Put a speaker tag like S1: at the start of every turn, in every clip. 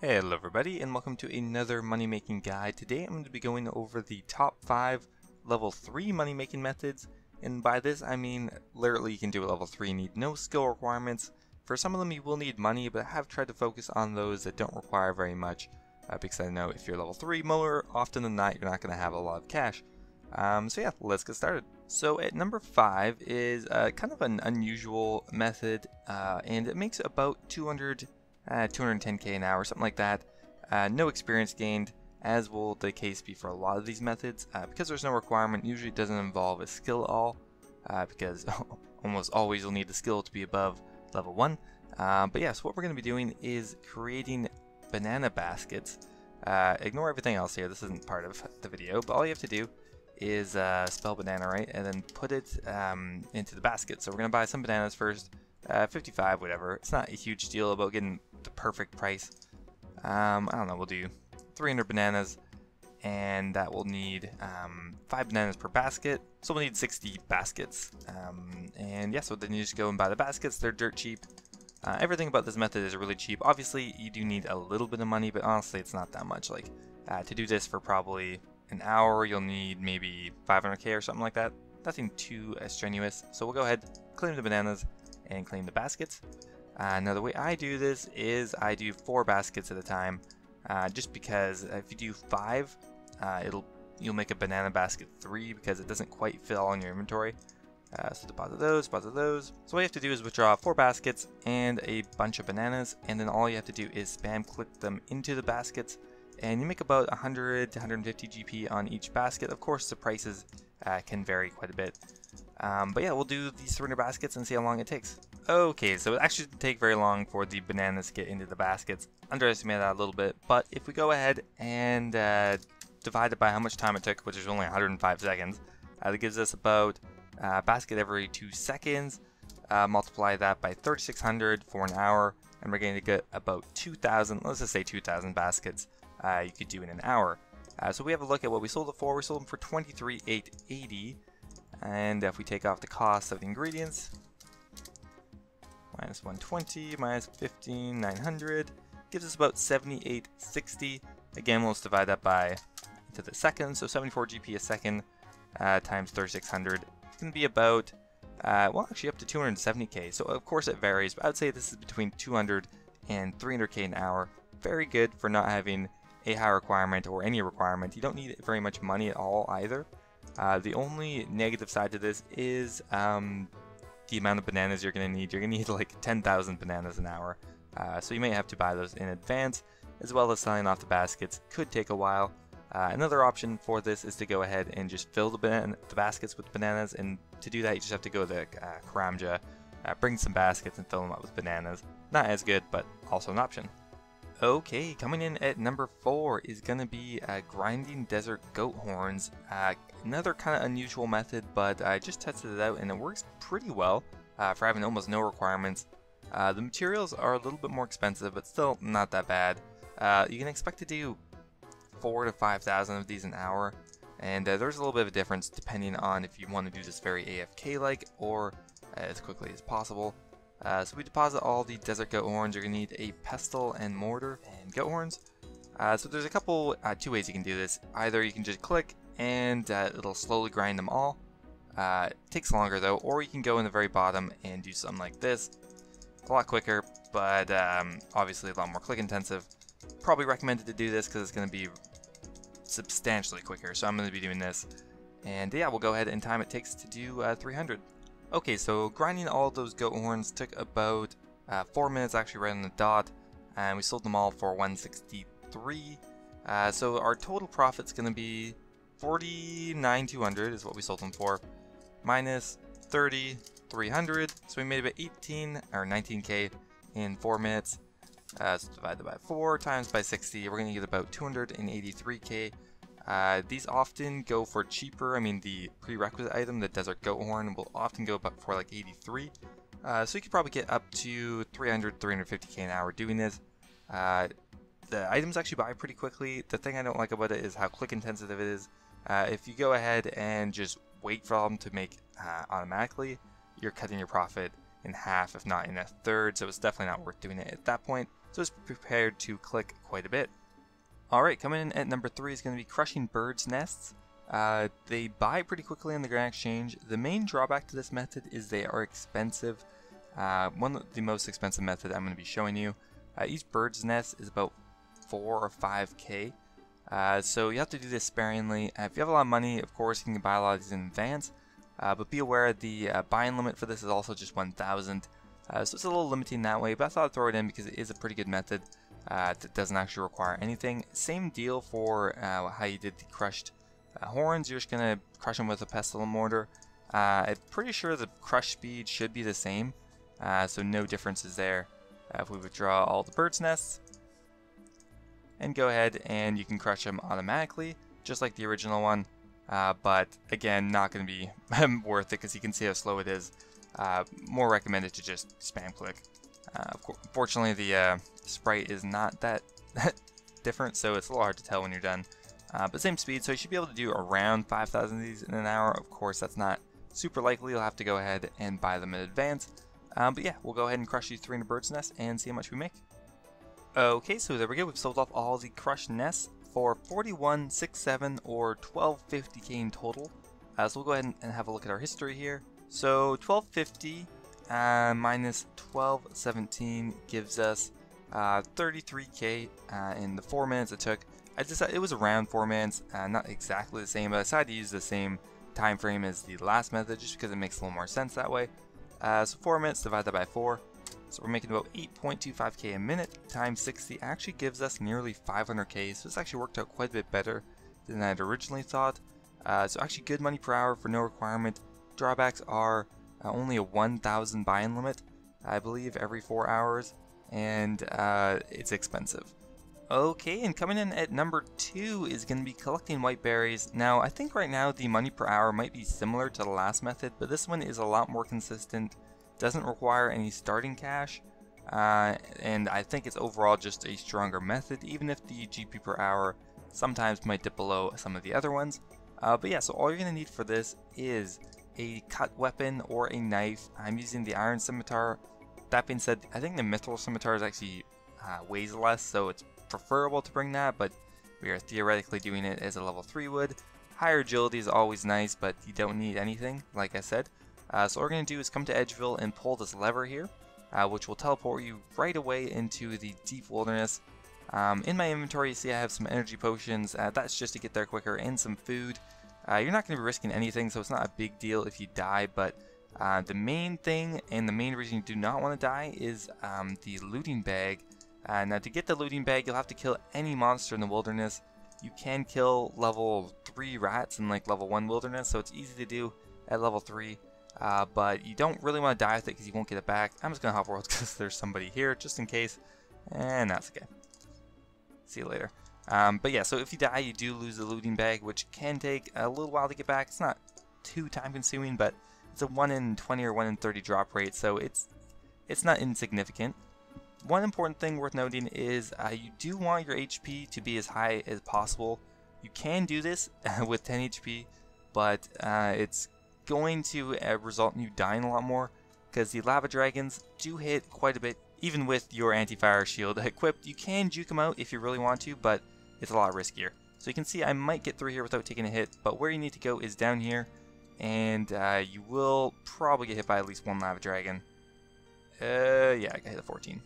S1: Hello everybody and welcome to another money making guide. Today I'm going to be going over the top 5 level 3 money making methods, and by this I mean literally you can do it level 3, you need no skill requirements. For some of them you will need money, but I have tried to focus on those that don't require very much because I know if you're level 3 more often than not you're not going to have a lot of cash. So yeah, let's get started. So at number 5 is kind of an unusual method and it makes about 210k an hour, something like that. No experience gained, as will the case be for a lot of these methods. Because there's no requirement, usually it doesn't involve a skill at all, because almost always you'll need the skill to be above level 1. But yeah, so what we're going to be doing is creating banana baskets. Ignore everything else here, this isn't part of the video, but all you have to do is spell banana right, and then put it into the basket. So we're going to buy some bananas first. 55, whatever. It's not a huge deal about getting the perfect price. I don't know, we'll do 300 bananas, and that will need 5 bananas per basket, so we'll need 60 baskets. And yeah, so then you just go and buy the baskets. They're dirt cheap. Everything about this method is really cheap. Obviously, you do need a little bit of money, but honestly, it's not that much. Like, to do this for probably an hour, you'll need maybe 500k or something like that. Nothing too strenuous. So we'll go ahead, claim the bananas, and claim the baskets. Now the way I do this is I do 4 baskets at a time, just because if you do 5, you'll make a banana basket 3 because it doesn't quite fit all in your inventory. So deposit those, deposit those. So what you have to do is withdraw 4 baskets and a bunch of bananas, and then all you have to do is spam click them into the baskets, and you make about 100 to 150 GP on each basket. Of course the prices can vary quite a bit. But yeah, we'll do these 300 baskets and see how long it takes. Okay, so it actually didn't take very long for the bananas to get into the baskets. Underestimated that a little bit, but if we go ahead and divide it by how much time it took, which is only 105 seconds, that gives us about a basket every 2 seconds. Multiply that by 3600 for an hour, and we're going to get about 2,000, let's just say 2,000 baskets you could do in an hour. So we have a look at what we sold it for. We sold them for 23,880. And if we take off the cost of the ingredients, minus 120, minus 15,900, gives us about 7860. Again, we'll just divide that by into the seconds, so 74 GP a second times 3600. It's going to be about, well, actually up to 270k. So of course it varies, but I would say this is between 200 and 300k an hour. Very good for not having a high requirement or any requirement. You don't need very much money at all either. The only negative side to this is the amount of bananas you're going to need. You're going to need like 10,000 bananas an hour. So you may have to buy those in advance, as well as selling off the baskets. Could take a while. Another option for this is to go ahead and just fill the baskets with bananas, and to do that you just have to go to the Karamja, bring some baskets and fill them up with bananas. Not as good, but also an option. Okay, coming in at number 4 is going to be grinding desert goat horns. Another kind of unusual method, but I just tested it out and it works pretty well for having almost no requirements. The materials are a little bit more expensive, but still not that bad. You can expect to do 4,000 to 5,000 of these an hour, and there's a little bit of a difference depending on if you want to do this very AFK-like or as quickly as possible. So we deposit all the desert goat horns. You're going to need a pestle and mortar and goat horns. So there's a couple, 2 ways you can do this. Either you can just click and it'll slowly grind them all. It takes longer though, or you can go in the very bottom and do something like this. It's a lot quicker, but obviously a lot more click intensive. Probably recommended to do this because it's going to be substantially quicker. So I'm going to be doing this. And yeah, we'll go ahead and time it takes to do 300. Okay, so grinding all those goat horns took about 4 minutes, actually right on the dot, and we sold them all for 163. So our total profit's going to be 49,200 is what we sold them for, minus 30,300. So we made about 18 or 19k in 4 minutes. So divided by 4 times by 60, we're going to get about 283k. These often go for cheaper. I mean, the prerequisite item, the desert goat horn, will often go up for like 83. So you could probably get up to 300, 350k an hour doing this. The items actually buy pretty quickly. The thing I don't like about it is how click intensive it is. If you go ahead and just wait for them to make automatically, you're cutting your profit in half, if not in a third, so it's definitely not worth doing it at that point. so it's prepared to click quite a bit. Alright, coming in at number 3 is going to be crushing birds' nests. They buy pretty quickly on the Grand Exchange. The main drawback to this method is they are expensive. One of the most expensive method I'm going to be showing you. Each bird's nest is about 4 or 5k. So you have to do this sparingly. If you have a lot of money, of course, you can buy a lot of these in advance. But be aware the buying limit for this is also just 1,000. So it's a little limiting that way, but I thought I'd throw it in because it is a pretty good method that doesn't actually require anything. Same deal for how you did the crushed horns. You're just going to crush them with a pestle mortar. I'm pretty sure the crush speed should be the same, so no differences there. If we withdraw all the bird's nests, and go ahead and you can crush them automatically, just like the original one. But again, not going to be worth it because you can see how slow it is. More recommended to just spam click. Fortunately, the sprite is not that different, so it's a little hard to tell when you're done. But same speed, so you should be able to do around 5,000 of these in an hour. Of course, that's not super likely. You'll have to go ahead and buy them in advance. But yeah, we'll go ahead and crush these 3 in a bird's nest and see how much we make. Okay, so there we go. We've sold off all the crushed nests for 41.67 or 1250k in total. So we'll go ahead and have a look at our history here. So 1250 minus 1217 gives us 33k in the 4 minutes it took. I decided it was around 4 minutes, not exactly the same, but I decided to use the same time frame as the last method just because it makes a little more sense that way. So 4 minutes, divide that by 4. So we're making about 8.25k a minute times 60 actually gives us nearly 500k. So this actually worked out quite a bit better than I had originally thought. So actually good money per hour for no requirement. Drawbacks are only a 1,000 buy-in limit, I believe, every 4 hours, and it's expensive. Okay, and coming in at number 2 is going to be collecting white berries. Now, I think right now the money per hour might be similar to the last method, but this one is a lot more consistent. Doesn't require any starting cash, and I think it's overall just a stronger method, even if the GP per hour sometimes might dip below some of the other ones. But yeah, so all you're going to need for this is a cut weapon or a knife. I'm using the iron scimitar. That being said, I think the mithril scimitar is actually weighs less, so it's preferable to bring that, but we are theoretically doing it as a level 3 would. Higher agility is always nice, but you don't need anything, like I said. So what we're going to do is come to Edgeville and pull this lever here, which will teleport you right away into the deep wilderness. In my inventory, you see I have some energy potions. That's just to get there quicker, and some food. You're not going to be risking anything, so it's not a big deal if you die, but the main thing and the main reason you do not want to die is the looting bag. Now to get the looting bag, you'll have to kill any monster in the wilderness. You can kill level 3 rats in like level 1 wilderness, so it's easy to do at level 3. But you don't really want to die with it because you wonon't get it back. I'm just going to hop world because there's somebody here just in case. And that's okay. See you later. But yeah, so if you die, you do lose the looting bag, which can take a little while to get back. It's not too time consuming, but it's a 1 in 20 or 1 in 30 drop rate, so it's not insignificant. One important thing worth noting is you do want your HP to be as high as possible. You can do this with 10 HP, but it's going to result in you dying a lot more because the lava dragons do hit quite a bit. Even with your anti-fire shield equipped, you can juke them out if you really want to, but it's a lot riskier. So you can see I might get through here without taking a hit, but where you need to go is down here, and you will probably get hit by at least 1 lava dragon. Yeah, I got hit at 14.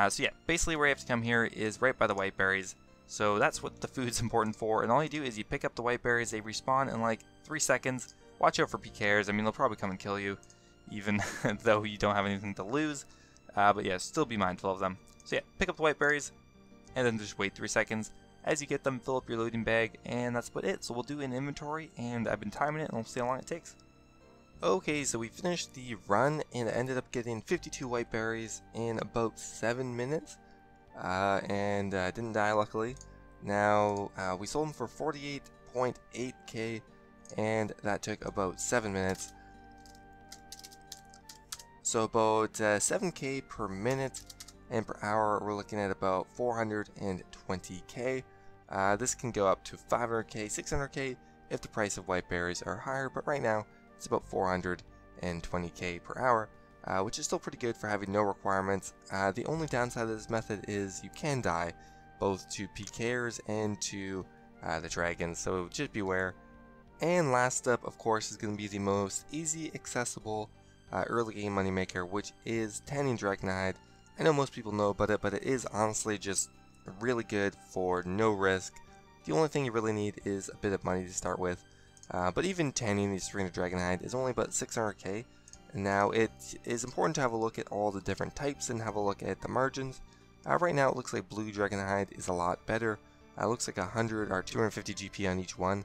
S1: So yeah, basically where you have to come here is right by the white berries. So that's what the food's important for, and all you do is you pick up the white berries. They respawn in like 3 seconds. Watch out for PKers. I mean, they'll probably come and kill you, even though you don't have anything to lose. But yeah, still be mindful of them. So yeah, pick up the white berries, and then just wait 3 seconds. As you get them, fill up your looting bag, and that's about it. So we'll do an inventory, and I've been timing it, and we'll see how long it takes. Okay, so we finished the run, and I ended up getting 52 white berries in about 7 minutes, and didn't die luckily. Now, we sold them for 48.8k, and that took about 7 minutes. So about 7k per minute, and per hour we're looking at about 420k. This can go up to 500k, 600k if the price of white berries are higher, but right now it's about 420k per hour. which is still pretty good for having no requirements. The only downside of this method is you can die, both to PKers and to the dragons, so just beware. And last up, of course, is going to be the most easy, accessible early game moneymaker, which is tanning Dragonhide. I know most people know about it, but it is honestly just really good for no risk. The only thing you really need is a bit of money to start with. But even tanning the Serena Dragonhide is only about 600k. Now it is important to have a look at all the different types and have a look at the margins. Right now it looks like blue Dragonhide is a lot better. It looks like 100 or 250 GP on each one,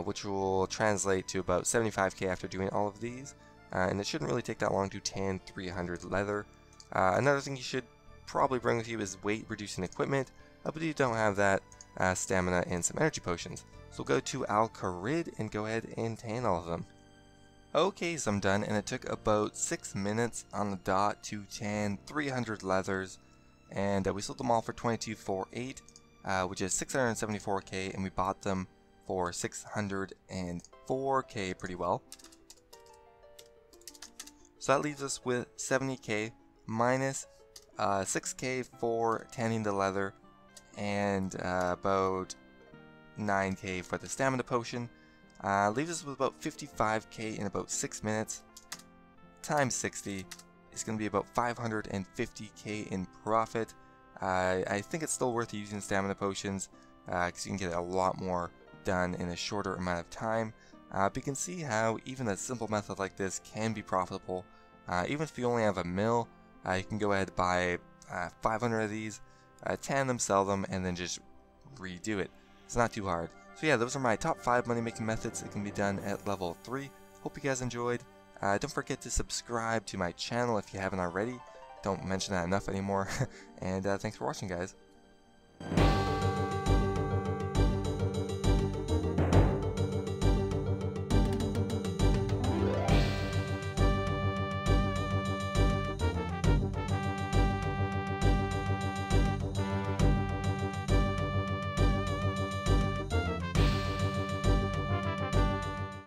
S1: which will translate to about 75k after doing all of these. And it shouldn't really take that long to tan 300 leather. Another thing you should probably bring with you is weight reducing equipment, but if you don't have that, stamina and some energy potions. So go to Al-Kharid and go ahead and tan all of them. Okay, so I'm done, and it took about 6 minutes on the dot to tan 300 leathers, and we sold them all for 2248, which is 674k, and we bought them for 604k pretty well. So that leaves us with 70k minus 6k for tanning the leather, and about 9k for the stamina potion. Leaves us with about 55k in about 6 minutes. Times 60 is going to be about 550k in profit. I think it's still worth using stamina potions because you can get a lot more done in a shorter amount of time. But you can see how even a simple method like this can be profitable. Even if you only have a mil, you can go ahead and buy 500 of these, tan them, sell them, and then just redo it. It's not too hard. So yeah, those are my top 5 money making methods that can be done at level 3. Hope you guys enjoyed. Don't forget to subscribe to my channel if you haven't already. Don't mention that enough anymore. And thanks for watching, guys.